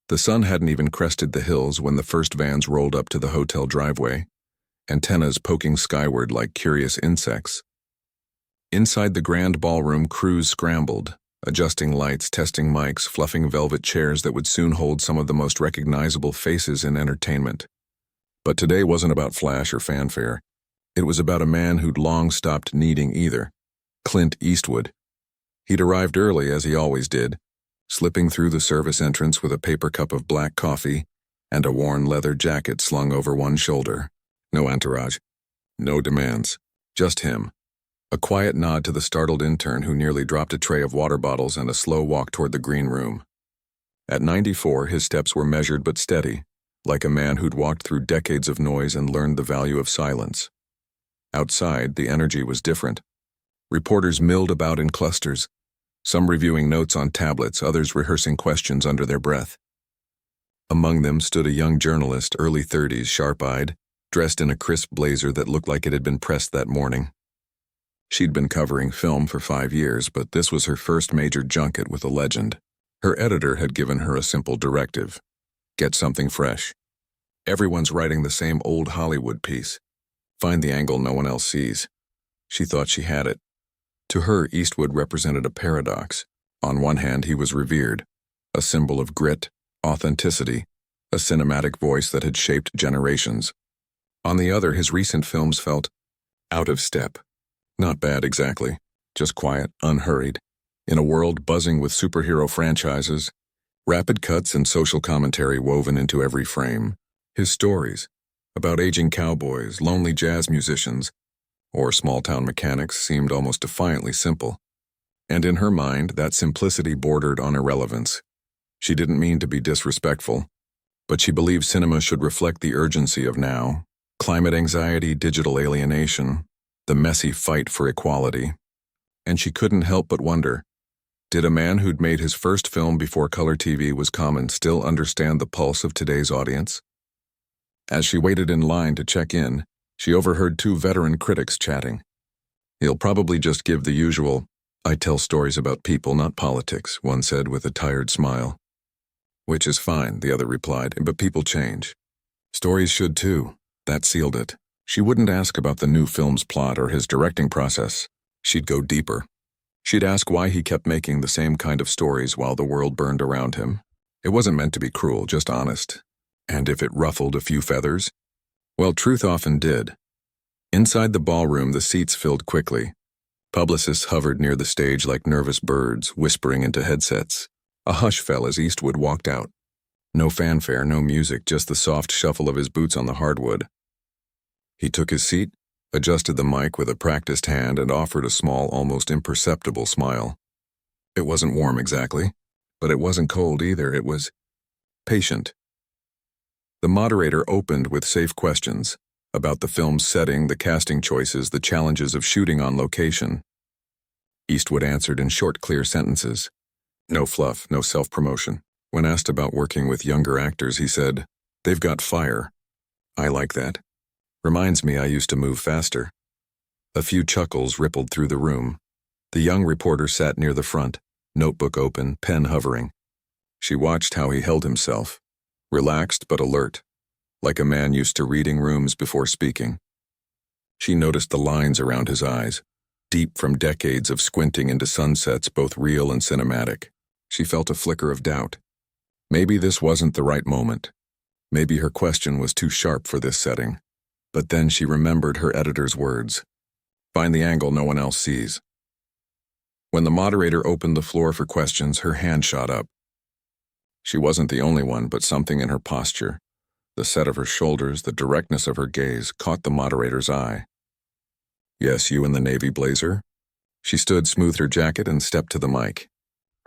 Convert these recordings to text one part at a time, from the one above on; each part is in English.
The sun hadn't even crested the hills when the first vans rolled up to the hotel driveway, antennas poking skyward like curious insects. Inside the grand ballroom, crews scrambled, adjusting lights, testing mics, fluffing velvet chairs that would soon hold some of the most recognizable faces in entertainment. But today wasn't about flash or fanfare. It was about a man who'd long stopped needing either. Clint Eastwood. He'd arrived early, as he always did, slipping through the service entrance with a paper cup of black coffee and a worn leather jacket slung over one shoulder. No entourage. No demands. Just him. A quiet nod to the startled intern who nearly dropped a tray of water bottles and a slow walk toward the green room. At 94, his steps were measured but steady, like a man who'd walked through decades of noise and learned the value of silence. Outside, the energy was different. Reporters milled about in clusters, some reviewing notes on tablets, others rehearsing questions under their breath. Among them stood a young journalist, early 30s, sharp-eyed, dressed in a crisp blazer that looked like it had been pressed that morning. She'd been covering film for 5 years, but this was her first major junket with a legend. Her editor had given her a simple directive: get something fresh. Everyone's writing the same old Hollywood piece. Find the angle no one else sees. She thought she had it. To her, Eastwood represented a paradox. On one hand, he was revered, a symbol of grit, authenticity, a cinematic voice that had shaped generations. On the other, his recent films felt out of step. Not bad exactly, just quiet, unhurried. In a world buzzing with superhero franchises, rapid cuts and social commentary woven into every frame. His stories, about aging cowboys, lonely jazz musicians, or small-town mechanics, seemed almost defiantly simple. And in her mind, that simplicity bordered on irrelevance. She didn't mean to be disrespectful, but she believed cinema should reflect the urgency of now: climate anxiety, digital alienation, the messy fight for equality. And she couldn't help but wonder, did a man who'd made his first film before color TV was common still understand the pulse of today's audience? As she waited in line to check in, she overheard 2 veteran critics chatting. He'll probably just give the usual, "I tell stories about people, not politics," one said with a tired smile. "Which is fine," the other replied, "but people change. Stories should too." That sealed it. She wouldn't ask about the new film's plot or his directing process. She'd go deeper. She'd ask why he kept making the same kind of stories while the world burned around him. It wasn't meant to be cruel, just honest. And if it ruffled a few feathers? Well, truth often did. Inside the ballroom, the seats filled quickly. Publicists hovered near the stage like nervous birds, whispering into headsets. A hush fell as Eastwood walked out. No fanfare, no music, just the soft shuffle of his boots on the hardwood. He took his seat, adjusted the mic with a practiced hand, and offered a small, almost imperceptible smile. It wasn't warm exactly, but it wasn't cold either. It was patient. The moderator opened with safe questions about the film's setting, the casting choices, the challenges of shooting on location. Eastwood answered in short, clear sentences. No fluff, no self-promotion. When asked about working with younger actors, he said, "They've got fire. I like that. Reminds me I used to move faster." A few chuckles rippled through the room. The young reporter sat near the front, notebook open, pen hovering. She watched how he held himself, relaxed but alert, like a man used to reading rooms before speaking. She noticed the lines around his eyes, deep from decades of squinting into sunsets, both real and cinematic. She felt a flicker of doubt. Maybe this wasn't the right moment. Maybe her question was too sharp for this setting. But then she remembered her editor's words. Find the angle no one else sees. When the moderator opened the floor for questions, her hand shot up. She wasn't the only one, but something in her posture, the set of her shoulders, the directness of her gaze, caught the moderator's eye. "Yes, you in the navy blazer?" She stood, smoothed her jacket, and stepped to the mic.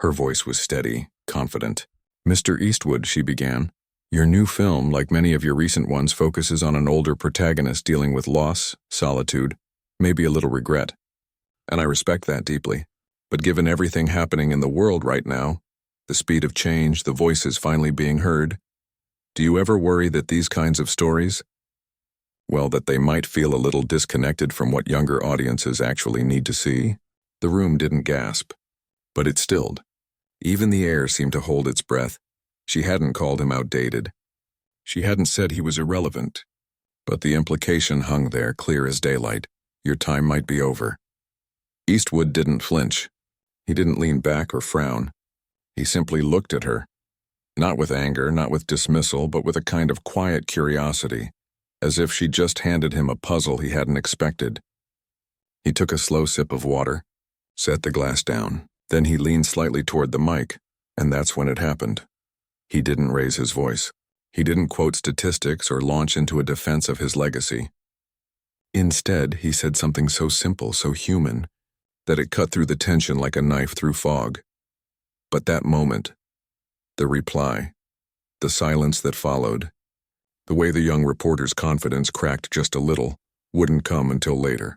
Her voice was steady, confident. "Mr. Eastwood," she began, "your new film, like many of your recent ones, focuses on an older protagonist dealing with loss, solitude, maybe a little regret. And I respect that deeply. But given everything happening in the world right now, the speed of change, the voices finally being heard, do you ever worry that these kinds of stories, well, that they might feel a little disconnected from what younger audiences actually need to see?" The room didn't gasp, but it stilled. Even the air seemed to hold its breath. She hadn't called him outdated. She hadn't said he was irrelevant. But the implication hung there clear as daylight. Your time might be over. Eastwood didn't flinch. He didn't lean back or frown. He simply looked at her. Not with anger, not with dismissal, but with a kind of quiet curiosity, as if she'd just handed him a puzzle he hadn't expected. He took a slow sip of water, set the glass down. Then he leaned slightly toward the mic, and that's when it happened. He didn't raise his voice. He didn't quote statistics or launch into a defense of his legacy. Instead, he said something so simple, so human, that it cut through the tension like a knife through fog. But that moment, the reply, the silence that followed, the way the young reporter's confidence cracked just a little, wouldn't come until later.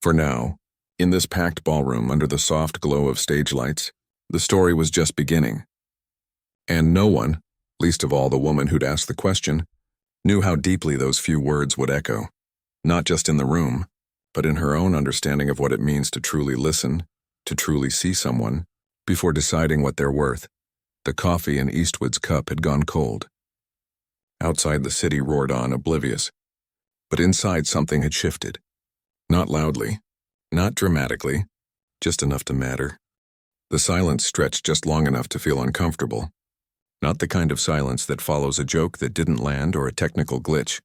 For now, in this packed ballroom under the soft glow of stage lights, the story was just beginning. And no one, least of all the woman who'd asked the question, knew how deeply those few words would echo, not just in the room, but in her own understanding of what it means to truly listen, to truly see someone, before deciding what they're worth. The coffee in Eastwood's cup had gone cold. Outside the city roared on, oblivious. But inside something had shifted. Not loudly, not dramatically, just enough to matter. The silence stretched just long enough to feel uncomfortable. Not the kind of silence that follows a joke that didn't land or a technical glitch,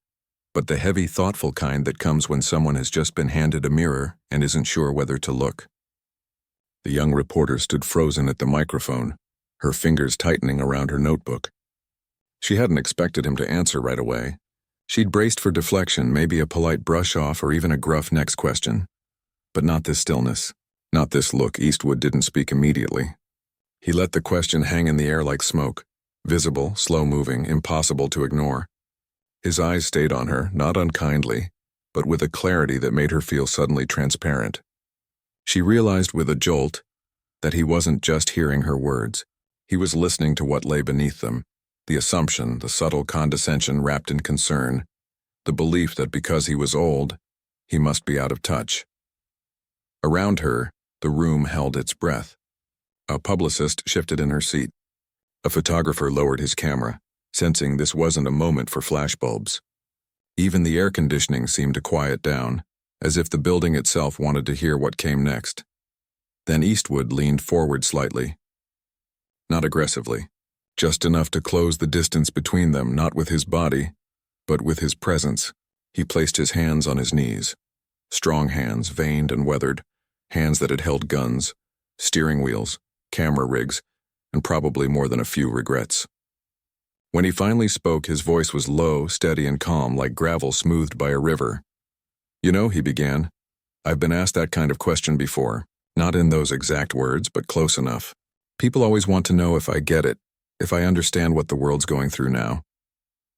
but the heavy, thoughtful kind that comes when someone has just been handed a mirror and isn't sure whether to look. The young reporter stood frozen at the microphone, her fingers tightening around her notebook. She hadn't expected him to answer right away. She'd braced for deflection, maybe a polite brush-off or even a gruff next question. But not this stillness, not this look. Eastwood didn't speak immediately. He let the question hang in the air like smoke, visible, slow-moving, impossible to ignore. His eyes stayed on her, not unkindly, but with a clarity that made her feel suddenly transparent. She realized with a jolt that he wasn't just hearing her words. He was listening to what lay beneath them, the assumption, the subtle condescension wrapped in concern, the belief that because he was old, he must be out of touch. Around her, the room held its breath. A publicist shifted in her seat. A photographer lowered his camera, sensing this wasn't a moment for flashbulbs. Even the air conditioning seemed to quiet down, as if the building itself wanted to hear what came next. Then Eastwood leaned forward slightly. Not aggressively, just enough to close the distance between them, not with his body, but with his presence. He placed his hands on his knees. Strong hands, veined and weathered, hands that had held guns, steering wheels, camera rigs, and probably more than a few regrets. When he finally spoke, his voice was low, steady, and calm, like gravel smoothed by a river. "You know," he began, "I've been asked that kind of question before. Not in those exact words, but close enough. People always want to know if I get it, if I understand what the world's going through now."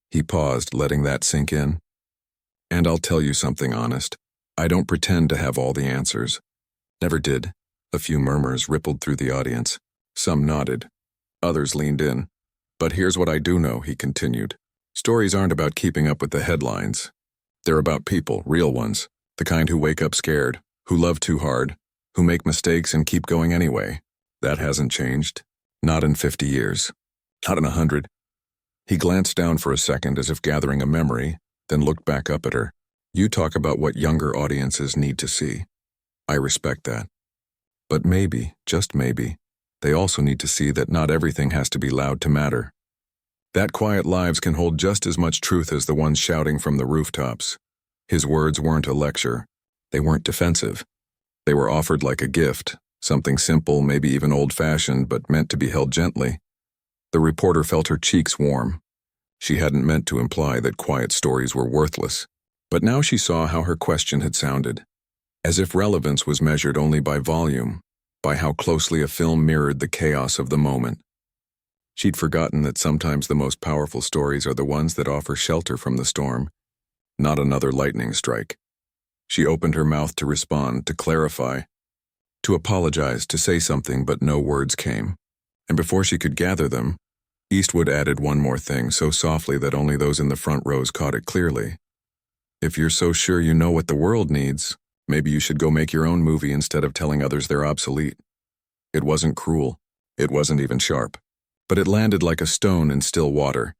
He paused, letting that sink in. "And I'll tell you something honest. I don't pretend to have all the answers. Never did." A few murmurs rippled through the audience. Some nodded. Others leaned in. "But here's what I do know," he continued. "Stories aren't about keeping up with the headlines. They're about people, real ones, the kind who wake up scared, who love too hard, who make mistakes and keep going anyway. That hasn't changed. Not in 50 years. Not in 100. He glanced down for a second as if gathering a memory, then looked back up at her. "You talk about what younger audiences need to see. I respect that. But maybe, just maybe, they also need to see that not everything has to be loud to matter. That quiet lives can hold just as much truth as the ones shouting from the rooftops." His words weren't a lecture. They weren't defensive. They were offered like a gift, something simple, maybe even old-fashioned, but meant to be held gently. The reporter felt her cheeks warm. She hadn't meant to imply that quiet stories were worthless, but now she saw how her question had sounded, as if relevance was measured only by volume, by how closely a film mirrored the chaos of the moment. She'd forgotten that sometimes the most powerful stories are the ones that offer shelter from the storm, not another lightning strike. She opened her mouth to respond, to clarify, to apologize, to say something, but no words came. And before she could gather them, Eastwood added one more thing, so softly that only those in the front rows caught it clearly. "If you're so sure you know what the world needs, maybe you should go make your own movie instead of telling others they're obsolete." It wasn't cruel. It wasn't even sharp. but it landed like a stone in still water,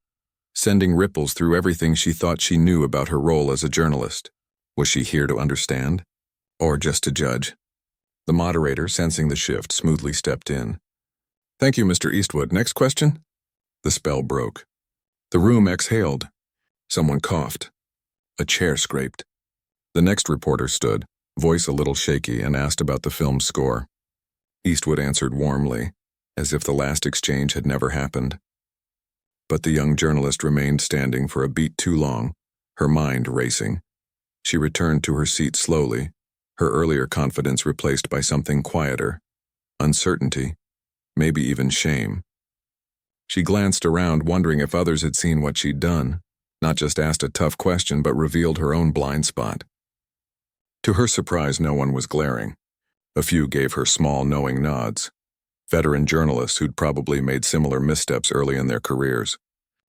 sending ripples through everything she thought she knew about her role as a journalist. Was she here to understand? Or just to judge? The moderator, sensing the shift, smoothly stepped in. "Thank you, Mr. Eastwood. Next question?" The spell broke. The room exhaled. Someone coughed. A chair scraped. The next reporter stood, voice a little shaky, and asked about the film's score. Eastwood answered warmly, as if the last exchange had never happened. But the young journalist remained standing for a beat too long, her mind racing. She returned to her seat slowly, her earlier confidence replaced by something quieter, uncertainty, maybe even shame. She glanced around, wondering if others had seen what she'd done, not just asked a tough question but revealed her own blind spot. To her surprise, no one was glaring. A few gave her small, knowing nods. Veteran journalists who'd probably made similar missteps early in their careers.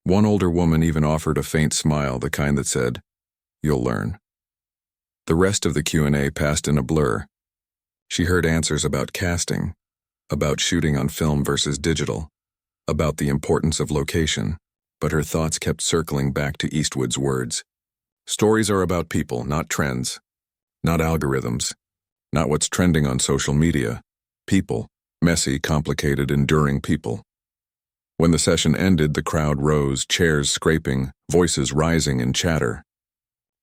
One older woman even offered a faint smile, the kind that said, "You'll learn." The rest of the Q&A passed in a blur. She heard answers about casting, about shooting on film versus digital, about the importance of location, but her thoughts kept circling back to Eastwood's words. Stories are about people, not trends, not algorithms, not what's trending on social media. People, messy, complicated, enduring people. When the session ended, the crowd rose, chairs scraping, voices rising in chatter.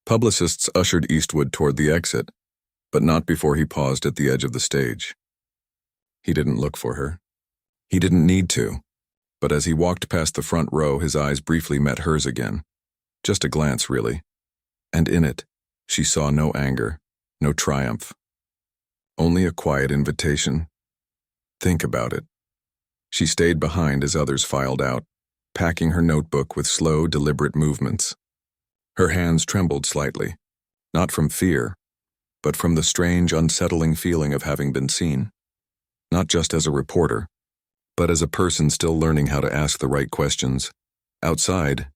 Publicists ushered Eastwood toward the exit, but not before he paused at the edge of the stage. He didn't look for her. He didn't need to, but as he walked past the front row, his eyes briefly met hers again. Just a glance, really. And in it, she saw no anger, no triumph. Only a quiet invitation. Think about it. She stayed behind as others filed out, packing her notebook with slow, deliberate movements. Her hands trembled slightly, not from fear, but from the strange, unsettling feeling of having been seen. Not just as a reporter, but as a person still learning how to ask the right questions. Outside,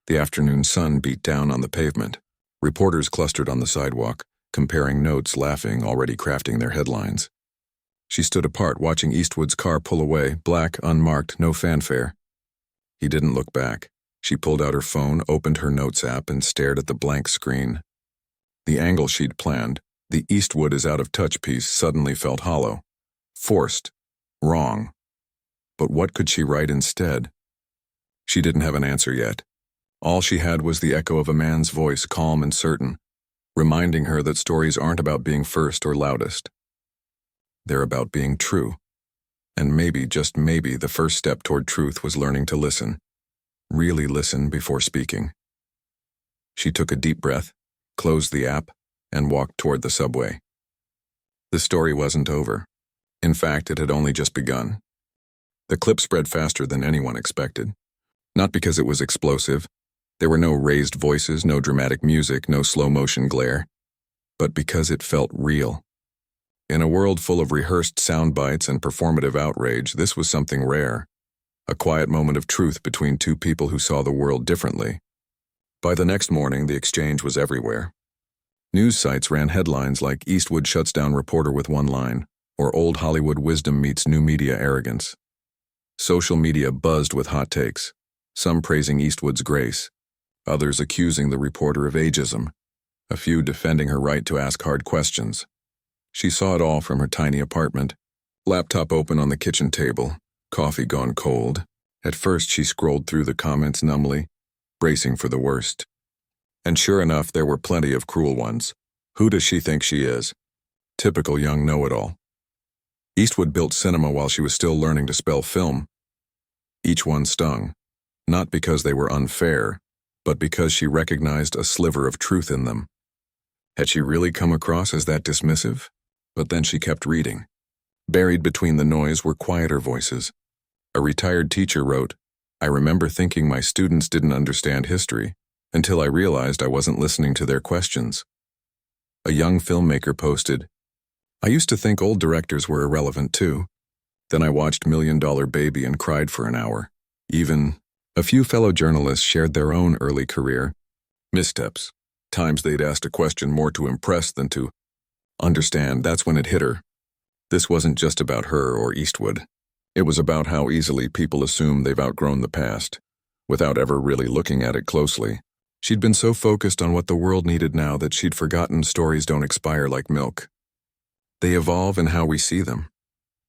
the afternoon sun beat down on the pavement. Reporters clustered on the sidewalk, comparing notes, laughing, already crafting their headlines. She stood apart, watching Eastwood's car pull away, black, unmarked, no fanfare. He didn't look back. She pulled out her phone, opened her notes app, and stared at the blank screen. The angle she'd planned, the Eastwood is out of touch piece, suddenly felt hollow. Forced. Wrong. But what could she write instead? She didn't have an answer yet. All she had was the echo of a man's voice, calm and certain, reminding her that stories aren't about being first or loudest. They're about being true. And maybe, just maybe, the first step toward truth was learning to listen. Really listen before speaking. She took a deep breath, closed the app, and walked toward the subway. The story wasn't over. In fact, it had only just begun. The clip spread faster than anyone expected. Not because it was explosive. There were no raised voices, no dramatic music, no slow-motion glare. But because it felt real. In a world full of rehearsed sound bites and performative outrage, this was something rare. A quiet moment of truth between two people who saw the world differently. By the next morning, the exchange was everywhere. News sites ran headlines like "Eastwood shuts down reporter with one line," or "Old Hollywood wisdom meets new media arrogance." Social media buzzed with hot takes, some praising Eastwood's grace, others accusing the reporter of ageism, a few defending her right to ask hard questions. She saw it all from her tiny apartment, laptop open on the kitchen table, coffee gone cold. At first she scrolled through the comments numbly, bracing for the worst. And sure enough, there were plenty of cruel ones. Who does she think she is? Typical young know-it-all. Eastwood built cinema while she was still learning to spell film. Each one stung, not because they were unfair, but because she recognized a sliver of truth in them. Had she really come across as that dismissive? But then she kept reading. Buried between the noise were quieter voices. A retired teacher wrote, "I remember thinking my students didn't understand history, until I realized I wasn't listening to their questions." A young filmmaker posted, "I used to think old directors were irrelevant too. Then I watched $1 Million Baby and cried for an hour." Even a few fellow journalists shared their own early career missteps, times they'd asked a question more to impress than to understand. That's when it hit her. This wasn't just about her or Eastwood. It was about how easily people assume they've outgrown the past, without ever really looking at it closely. She'd been so focused on what the world needed now that she'd forgotten stories don't expire like milk. They evolve in how we see them.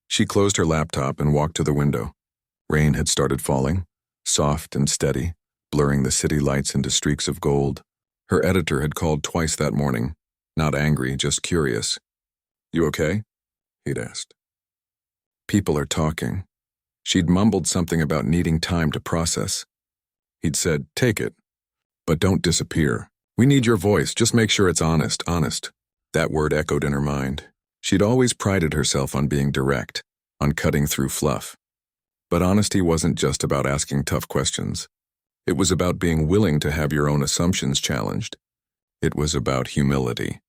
She closed her laptop and walked to the window. Rain had started falling, soft and steady, blurring the city lights into streaks of gold. Her editor had called twice that morning, not angry, just curious. "You okay?" he'd asked. "People are talking." She'd mumbled something about needing time to process. He'd said, "Take it, but don't disappear. We need your voice, just make sure it's honest, honest." That word echoed in her mind. She'd always prided herself on being direct, on cutting through fluff. But honesty wasn't just about asking tough questions. It was about being willing to have your own assumptions challenged. It was about humility.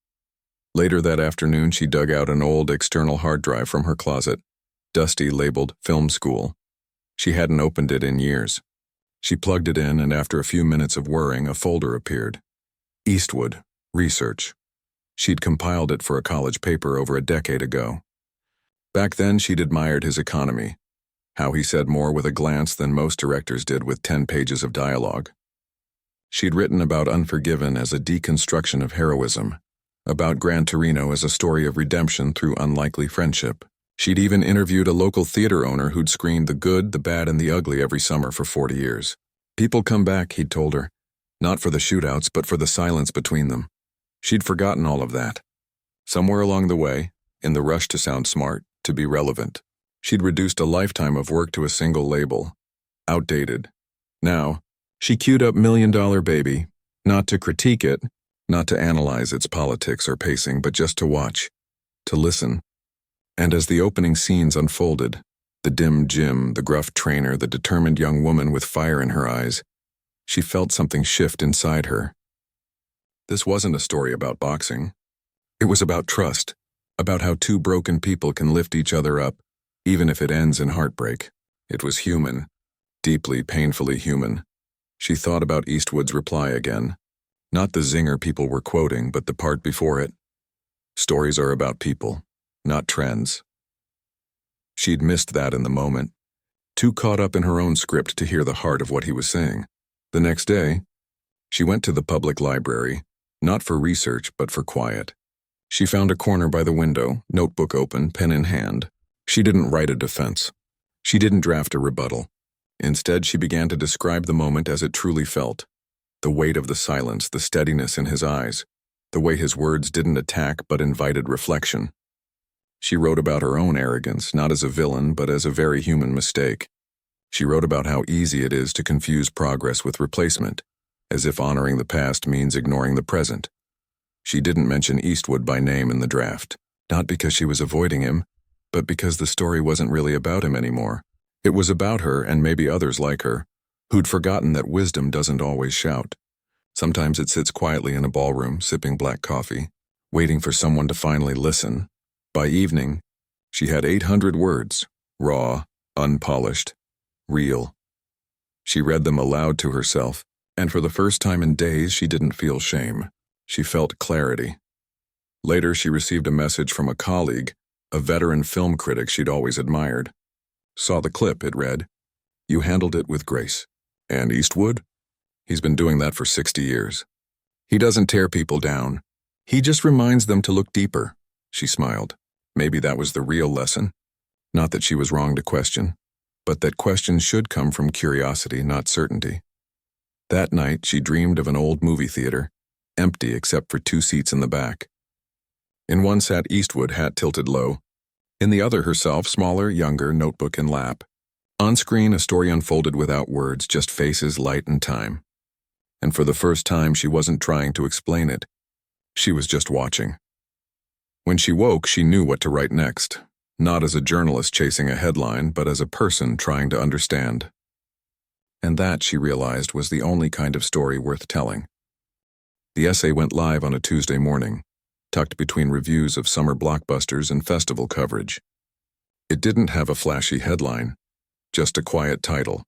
Later that afternoon, she dug out an old external hard drive from her closet, dusty, labeled film school. She hadn't opened it in years. She plugged it in, and after a few minutes of whirring, a folder appeared. Eastwood, research. She'd compiled it for a college paper over a decade ago. Back then, she'd admired his economy, how he said more with a glance than most directors did with 10 pages of dialogue. She'd written about Unforgiven as a deconstruction of heroism, about Gran Torino as a story of redemption through unlikely friendship. She'd even interviewed a local theater owner who'd screened the good, the bad, and the ugly every summer for 40 years. People come back, he'd told her, not for the shootouts, but for the silence between them. She'd forgotten all of that. Somewhere along the way, in the rush to sound smart, to be relevant, she'd reduced a lifetime of work to a single label. Outdated. Now, she queued up $1 Million Baby, not to critique it, not to analyze its politics or pacing, but just to watch, to listen. And as the opening scenes unfolded, the dim Jim, the gruff trainer, the determined young woman with fire in her eyes, she felt something shift inside her. This wasn't a story about boxing. It was about trust, about how two broken people can lift each other up, even if it ends in heartbreak. It was human, deeply, painfully human. She thought about Eastwood's reply again. Not the zinger people were quoting, but the part before it. Stories are about people, not trends. She'd missed that in the moment, too caught up in her own script to hear the heart of what he was saying. The next day, she went to the public library, not for research, but for quiet. She found a corner by the window, notebook open, pen in hand. She didn't write a defense. She didn't draft a rebuttal. Instead, she began to describe the moment as it truly felt. The weight of the silence, the steadiness in his eyes, the way his words didn't attack but invited reflection. She wrote about her own arrogance, not as a villain, but as a very human mistake. She wrote about how easy it is to confuse progress with replacement, as if honoring the past means ignoring the present. She didn't mention Eastwood by name in the draft, not because she was avoiding him, but because the story wasn't really about him anymore. It was about her and maybe others like her, who'd forgotten that wisdom doesn't always shout. Sometimes it sits quietly in a ballroom, sipping black coffee, waiting for someone to finally listen. By evening, she had 800 words, raw, unpolished, real. She read them aloud to herself, and for the first time in days she didn't feel shame. She felt clarity. Later, she received a message from a colleague, a veteran film critic she'd always admired. Saw the clip, it read. "You handled it with grace. And Eastwood? He's been doing that for 60 years. He doesn't tear people down. He just reminds them to look deeper." She smiled. Maybe that was the real lesson. Not that she was wrong to question, but that questions should come from curiosity, not certainty. That night, she dreamed of an old movie theater, empty except for 2 seats in the back. In one sat Eastwood, hat tilted low. In the other, herself, smaller, younger, notebook in lap. On screen, a story unfolded without words, just faces, light, and time. And for the first time, she wasn't trying to explain it. She was just watching. When she woke, she knew what to write next, not as a journalist chasing a headline, but as a person trying to understand. And that, she realized, was the only kind of story worth telling. The essay went live on a Tuesday morning, tucked between reviews of summer blockbusters and festival coverage. It didn't have a flashy headline, just a quiet title.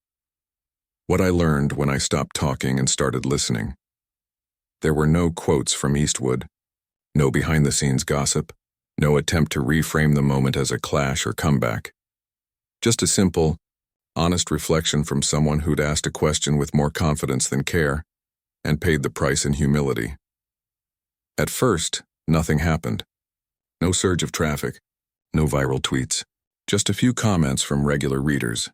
What I learned when I stopped talking and started listening. There were no quotes from Eastwood, no behind-the-scenes gossip, no attempt to reframe the moment as a clash or comeback. Just a simple, honest reflection from someone who'd asked a question with more confidence than care, and paid the price in humility. At first, nothing happened. No surge of traffic, no viral tweets, just a few comments from regular readers.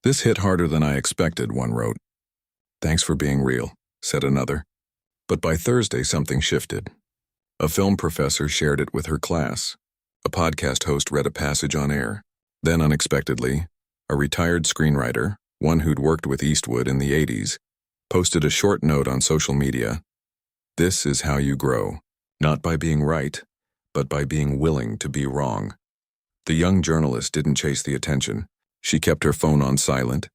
This hit harder than I expected, one wrote. Thanks for being real, said another. But by Thursday, something shifted. A film professor shared it with her class. A podcast host read a passage on air. Then, unexpectedly, a retired screenwriter, one who'd worked with Eastwood in the 80s, posted a short note on social media. This is how you grow, not by being right, but by being willing to be wrong. The young journalist didn't chase the attention. She kept her phone on silent,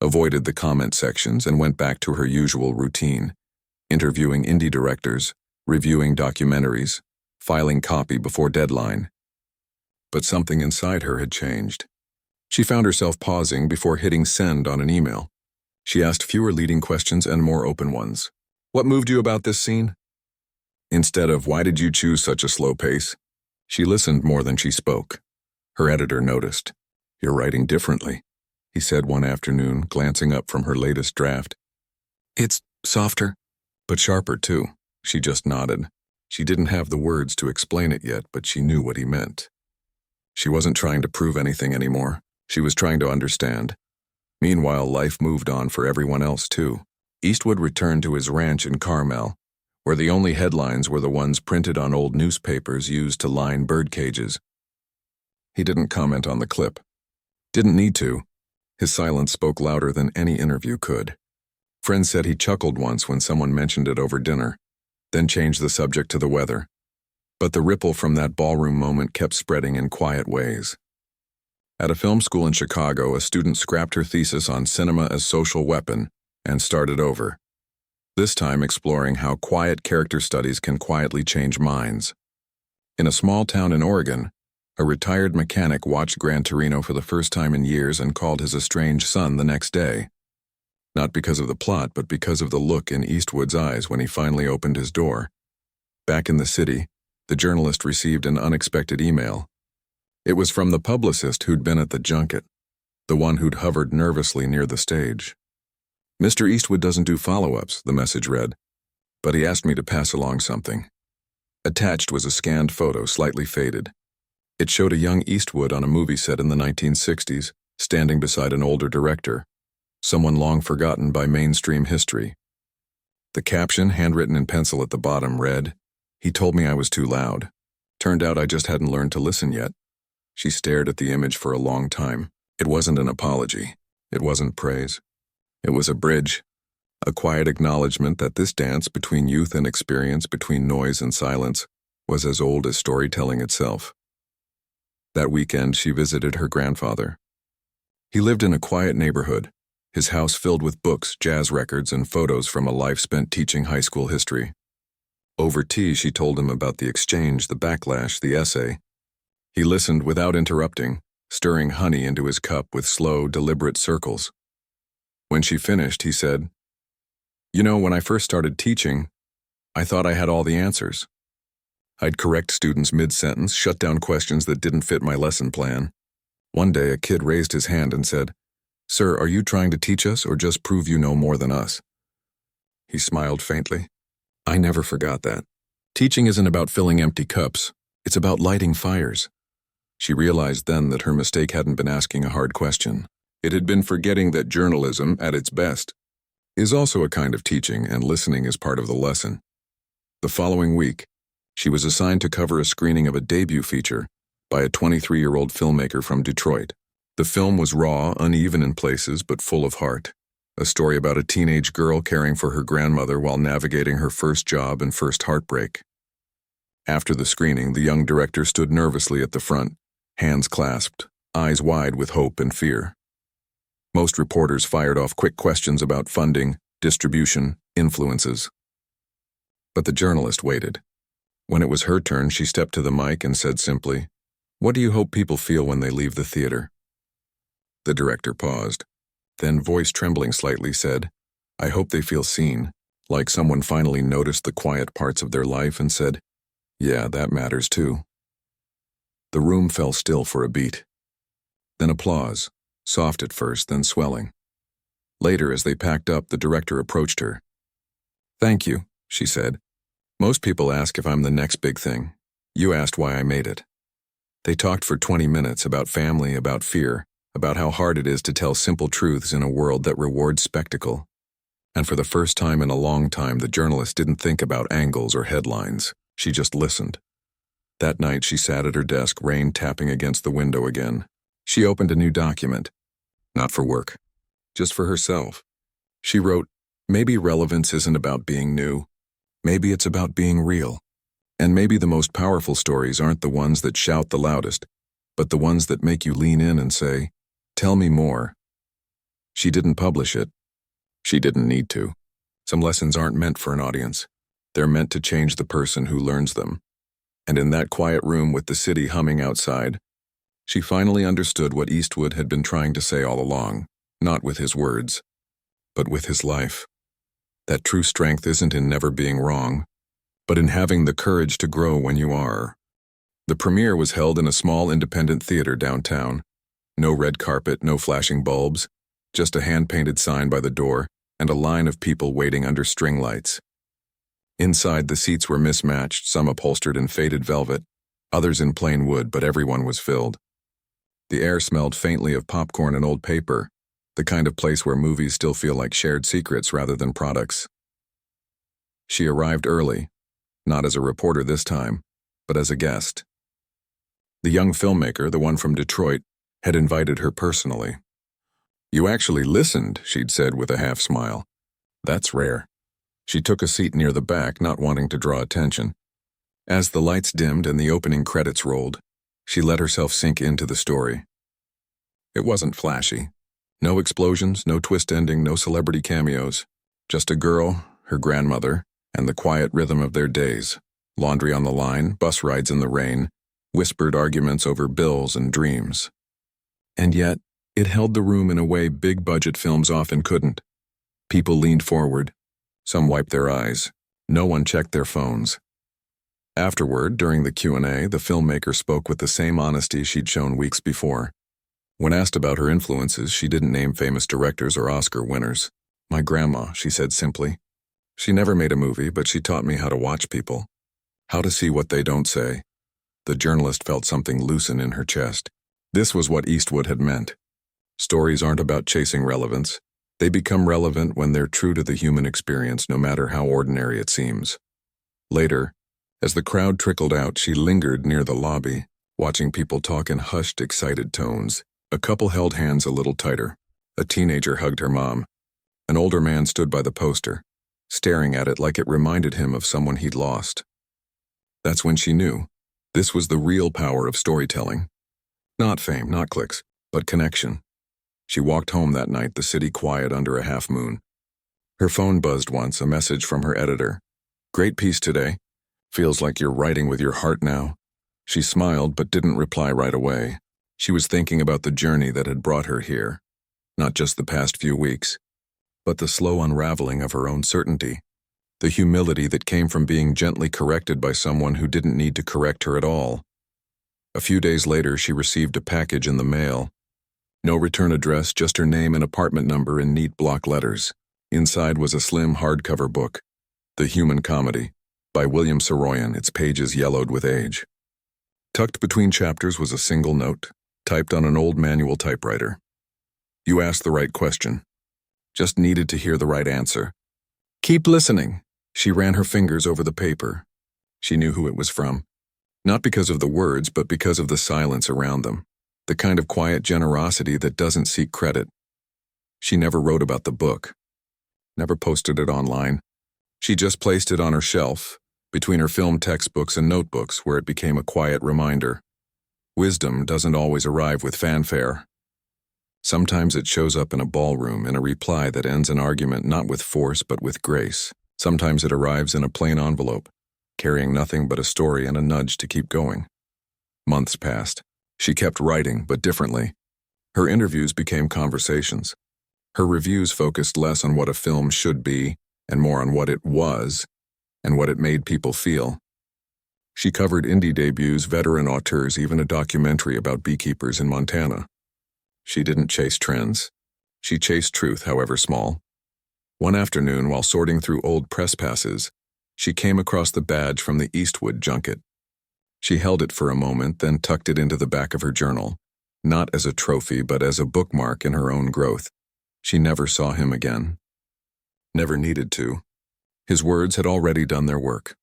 avoided the comment sections, and went back to her usual routine, interviewing indie directors, reviewing documentaries, filing copy before deadline. But something inside her had changed. She found herself pausing before hitting send on an email. She asked fewer leading questions and more open ones. What moved you about this scene? Instead of, why did you choose such a slow pace? She listened more than she spoke. Her editor noticed. You're writing differently, he said one afternoon, glancing up from her latest draft. It's softer, but sharper too. She just nodded. She didn't have the words to explain it yet, but she knew what he meant. She wasn't trying to prove anything anymore. She was trying to understand. Meanwhile, life moved on for everyone else too. Eastwood returned to his ranch in Carmel, where the only headlines were the ones printed on old newspapers used to line bird cages. He didn't comment on the clip. Didn't need to. His silence spoke louder than any interview could. Friends said he chuckled once when someone mentioned it over dinner, then changed the subject to the weather. But the ripple from that ballroom moment kept spreading in quiet ways. At a film school in Chicago, a student scrapped her thesis on cinema as social weapon and started over, this time exploring how quiet character studies can quietly change minds. In a small town in Oregon, a retired mechanic watched Gran Torino for the first time in years and called his estranged son the next day. Not because of the plot, but because of the look in Eastwood's eyes when he finally opened his door. Back in the city, the journalist received an unexpected email. It was from the publicist who'd been at the junket, the one who'd hovered nervously near the stage. Mr. Eastwood doesn't do follow-ups, the message read, but he asked me to pass along something. Attached was a scanned photo, slightly faded. It showed a young Eastwood on a movie set in the 1960s, standing beside an older director, someone long forgotten by mainstream history. The caption, handwritten in pencil at the bottom, read, "He told me I was too loud. Turned out I just hadn't learned to listen yet." She stared at the image for a long time. It wasn't an apology. It wasn't praise. It was a bridge, a quiet acknowledgement that this dance between youth and experience, between noise and silence, was as old as storytelling itself. That weekend, she visited her grandfather. He lived in a quiet neighborhood, his house filled with books, jazz records, and photos from a life spent teaching high school history. Over tea, she told him about the exchange, the backlash, the essay. He listened without interrupting, stirring honey into his cup with slow, deliberate circles. When she finished, he said, "You know, when I first started teaching, I thought I had all the answers. I'd correct students mid-sentence, shut down questions that didn't fit my lesson plan. One day, a kid raised his hand and said, 'Sir, are you trying to teach us or just prove you know more than us?' He smiled faintly. I never forgot that. Teaching isn't about filling empty cups. It's about lighting fires. She realized then that her mistake hadn't been asking a hard question. It had been forgetting that journalism, at its best, is also a kind of teaching, and listening is part of the lesson. The following week, she was assigned to cover a screening of a debut feature by a 23-year-old filmmaker from Detroit. The film was raw, uneven in places, but full of heart. A story about a teenage girl caring for her grandmother while navigating her first job and first heartbreak. After the screening, the young director stood nervously at the front, hands clasped, eyes wide with hope and fear. Most reporters fired off quick questions about funding, distribution, influences. But the journalist waited. When it was her turn, she stepped to the mic and said simply, "What do you hope people feel when they leave the theater?" The director paused, then, voice trembling slightly, said, "I hope they feel seen, like someone finally noticed the quiet parts of their life and said, 'Yeah, that matters too.'" The room fell still for a beat. Then applause, soft at first, then swelling. Later, as they packed up, the director approached her. "Thank you," she said. "Most people ask if I'm the next big thing. You asked why I made it." They talked for 20 minutes about family, about fear, about how hard it is to tell simple truths in a world that rewards spectacle. And for the first time in a long time, the journalist didn't think about angles or headlines. She just listened. That night, she sat at her desk, rain tapping against the window again. She opened a new document. Not for work, just for herself. She wrote, "Maybe relevance isn't about being new. Maybe it's about being real. And maybe the most powerful stories aren't the ones that shout the loudest, but the ones that make you lean in and say, 'Tell me more.'" She didn't publish it. She didn't need to. Some lessons aren't meant for an audience. They're meant to change the person who learns them. And in that quiet room with the city humming outside, she finally understood what Eastwood had been trying to say all along, not with his words, but with his life. That true strength isn't in never being wrong, but in having the courage to grow when you are. The premiere was held in a small independent theater downtown. No red carpet, no flashing bulbs, just a hand-painted sign by the door and a line of people waiting under string lights. Inside, the seats were mismatched, some upholstered in faded velvet, others in plain wood, but everyone was filled. The air smelled faintly of popcorn and old paper, the kind of place where movies still feel like shared secrets rather than products. She arrived early, not as a reporter this time, but as a guest. The young filmmaker, the one from Detroit, had invited her personally. "You actually listened," she'd said with a half-smile. "That's rare." She took a seat near the back, not wanting to draw attention. As the lights dimmed and the opening credits rolled, she let herself sink into the story. It wasn't flashy. No explosions, no twist ending, no celebrity cameos. Just a girl, her grandmother, and the quiet rhythm of their days. Laundry on the line, bus rides in the rain, whispered arguments over bills and dreams. And yet, it held the room in a way big-budget films often couldn't. People leaned forward. Some wiped their eyes. No one checked their phones. Afterward, during the Q&A, the filmmaker spoke with the same honesty she'd shown weeks before. When asked about her influences, she didn't name famous directors or Oscar winners. "My grandma," she said simply. "She never made a movie, but she taught me how to watch people, how to see what they don't say." The journalist felt something loosen in her chest. This was what Eastwood had meant. Stories aren't about chasing relevance. They become relevant when they're true to the human experience, no matter how ordinary it seems. Later, as the crowd trickled out, she lingered near the lobby, watching people talk in hushed, excited tones. A couple held hands a little tighter. A teenager hugged her mom. An older man stood by the poster, staring at it like it reminded him of someone he'd lost. That's when she knew. This was the real power of storytelling. Not fame, not clicks, but connection. She walked home that night, the city quiet under a half-moon. Her phone buzzed once, a message from her editor. "Great piece today. Feels like you're writing with your heart now." She smiled but didn't reply right away. She was thinking about the journey that had brought her here. Not just the past few weeks, but the slow unraveling of her own certainty. The humility that came from being gently corrected by someone who didn't need to correct her at all. A few days later, she received a package in the mail. No return address, just her name and apartment number in neat block letters. Inside was a slim hardcover book, The Human Comedy, by William Saroyan, its pages yellowed with age. Tucked between chapters was a single note, typed on an old manual typewriter. "You asked the right question. Just needed to hear the right answer. Keep listening." She ran her fingers over the paper. She knew who it was from. Not because of the words, but because of the silence around them. The kind of quiet generosity that doesn't seek credit. She never wrote about the book. Never posted it online. She just placed it on her shelf, between her film textbooks and notebooks, where it became a quiet reminder. Wisdom doesn't always arrive with fanfare. Sometimes it shows up in a ballroom, in a reply that ends an argument not with force but with grace. Sometimes it arrives in a plain envelope, carrying nothing but a story and a nudge to keep going. Months passed. She kept writing, but differently. Her interviews became conversations. Her reviews focused less on what a film should be and more on what it was and what it made people feel. She covered indie debuts, veteran auteurs, even a documentary about beekeepers in Montana. She didn't chase trends. She chased truth, however small. One afternoon, while sorting through old press passes, she came across the badge from the Eastwood junket. She held it for a moment, then tucked it into the back of her journal, not as a trophy but as a bookmark in her own growth. She never saw him again. Never needed to. His words had already done their work.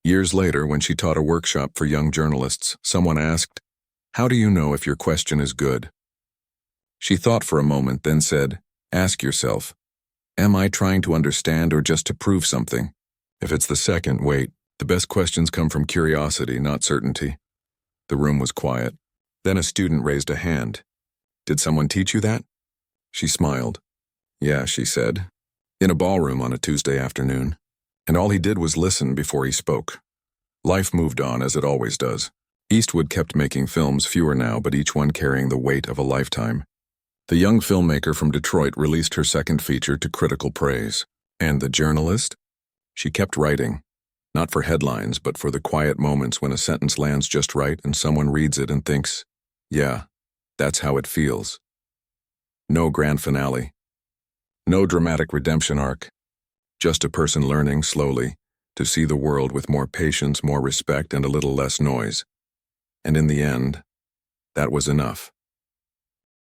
Years later, when she taught a workshop for young journalists, someone asked, "How do you know if your question is good?" She thought for a moment, then said, "Ask yourself, am I trying to understand or just to prove something? If it's the second, wait. The best questions come from curiosity, not certainty." The room was quiet. Then a student raised a hand. "Did someone teach you that?" She smiled. "Yeah," she said, "in a ballroom on a Tuesday afternoon." And all he did was listen before he spoke. Life moved on, as it always does. Eastwood kept making films, fewer now, but each one carrying the weight of a lifetime. The young filmmaker from Detroit released her second feature to critical praise. And the journalist? She kept writing. Not for headlines, but for the quiet moments when a sentence lands just right and someone reads it and thinks, "Yeah, that's how it feels." No grand finale. No dramatic redemption arc. Just a person learning slowly to see the world with more patience, more respect, and a little less noise. And in the end, that was enough.